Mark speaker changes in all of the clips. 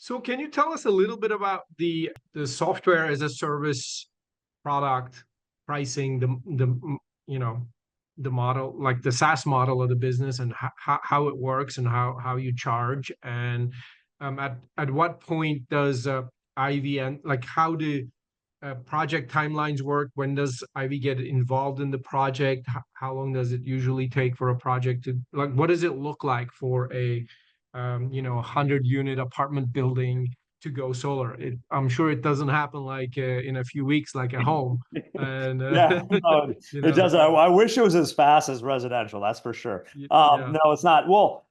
Speaker 1: So can you tell us a little bit about the software as a service product pricing, you know, the model, like the SaaS model of the business, and how it works and how you charge, and at what point does Ivy, and like how do project timelines work? When does Ivy get involved in the project? How long does it usually take for a project to, like, what does it look like for a 100-unit apartment building to go solar? I'm sure it doesn't happen like in a few weeks, like a home. And
Speaker 2: Yeah, no,
Speaker 1: you
Speaker 2: it
Speaker 1: know,
Speaker 2: does. I wish it was as fast as residential, that's for sure.
Speaker 1: yeah,
Speaker 2: No, it's not. Well,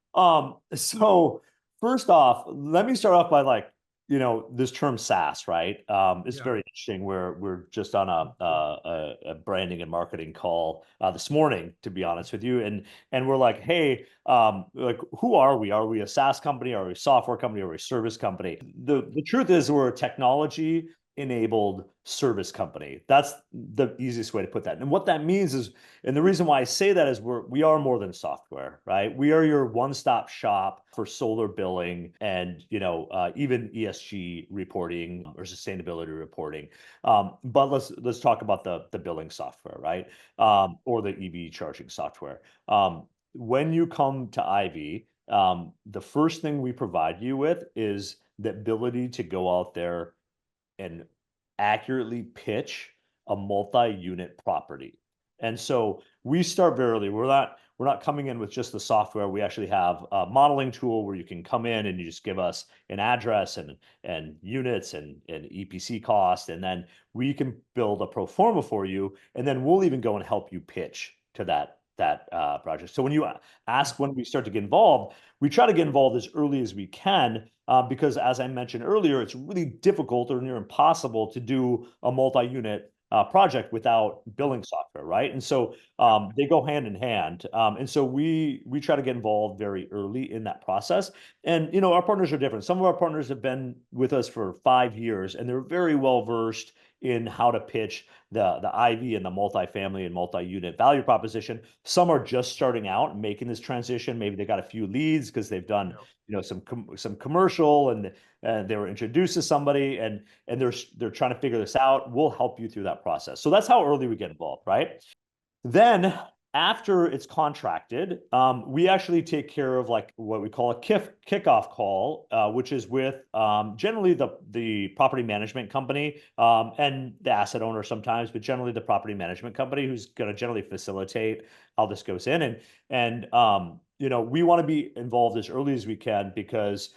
Speaker 2: so first off, let me start off by like, this term SaaS, right? It's
Speaker 1: yeah,
Speaker 2: very interesting. We're just on a branding and marketing call this morning, to be honest with you, and we're like, hey, like, who are we? Are we a SaaS company? Are we a software company? Are we a service company? The truth is, we're a technology enabled service company. That's the easiest way to put that. And what that means is, and the reason why I say that is we are more than software, right? We are your one-stop shop for solar billing and even ESG reporting or sustainability reporting. But let's talk about the billing software, right? Or the EV charging software. When you come to Ivy, the first thing we provide you with is the ability to go out there and accurately pitch a multi-unit property. And so we start very early. We're not coming in with just the software. We actually have a modeling tool where you can come in and you just give us an address and units and EPC cost, and then we can build a pro forma for you, and then we'll even go and help you pitch to that project. So when you
Speaker 1: yeah.
Speaker 2: ask when we start to get involved, we try to get involved as early as we can, because as I mentioned earlier, it's really difficult or near impossible to do a multi-unit project without billing software, right? And so they go hand in hand. And so we try to get involved very early in that process. And our partners are different. Some of our partners have been with us for 5 years, and they're very well versed in how to pitch the IV and the multifamily and multi-unit value proposition. Some are just starting out and making this transition. Maybe they got a few leads because they've done
Speaker 1: Yeah.
Speaker 2: some commercial, and they were introduced to somebody, and they're trying to figure this out. We'll help you through that process. So that's how early we get involved, right? Then after it's contracted, we actually take care of like what we call a kickoff call, which is with generally the property management company, and the asset owner sometimes, but generally the property management company who's going to generally facilitate how this goes in. And we want to be involved as early as we can because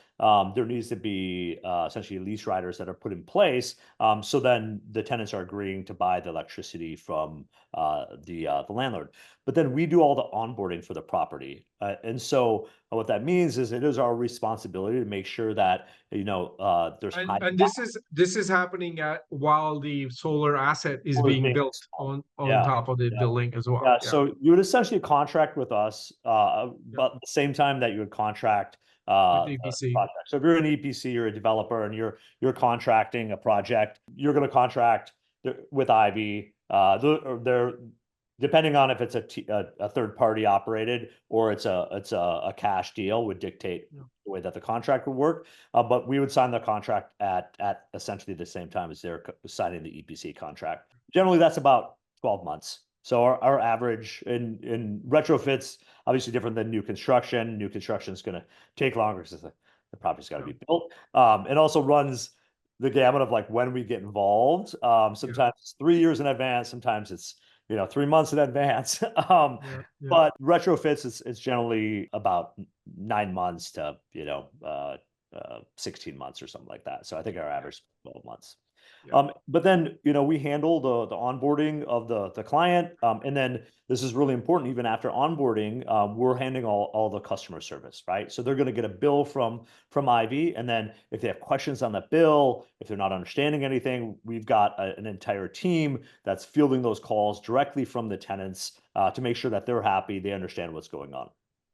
Speaker 2: there needs to be essentially lease riders that are put in place. So then the tenants are agreeing to buy the electricity from the landlord. But then we do all the onboarding for the property. And so what that means is it is our responsibility to make sure that, there's high
Speaker 1: And this is happening while the solar asset is
Speaker 2: quality
Speaker 1: being built
Speaker 2: things.
Speaker 1: on
Speaker 2: Yeah.
Speaker 1: top of the
Speaker 2: Yeah.
Speaker 1: building as well.
Speaker 2: Yeah.
Speaker 1: Yeah.
Speaker 2: So you would essentially contract with us,
Speaker 1: Yeah.
Speaker 2: but at the same time that you would contract
Speaker 1: With
Speaker 2: the
Speaker 1: EPC.
Speaker 2: project. So if you're an EPC, you're a developer, and you're contracting a project, you're going to contract with Ivy. They're depending on if it's a third party operated or it's a cash deal would dictate
Speaker 1: Yeah.
Speaker 2: the way that the contract would work. But we would sign the contract at essentially the same time as they're signing the EPC contract. Generally, that's about 12 months. So our average in retrofits, obviously different than new construction. New construction is going to take longer because the property's got to
Speaker 1: Yeah.
Speaker 2: be built. It also runs the gamut of like when we get involved.
Speaker 1: Yeah.
Speaker 2: Sometimes it's 3 years in advance. Sometimes it's 3 months in advance.
Speaker 1: Yeah. Yeah.
Speaker 2: But retrofits, it's generally about 9 months to 16 months or something like that. So I think our
Speaker 1: Yeah.
Speaker 2: average is 12 months.
Speaker 1: Yeah.
Speaker 2: But then, we handle the onboarding of the client. And then this is really important, even after onboarding, we're handling all the customer service, right? So they're going to get a bill from Ivy. And then if they have questions on that bill, if they're not understanding anything, we've got an entire team that's fielding those calls directly from the tenants to make sure that they're happy, they understand what's going on.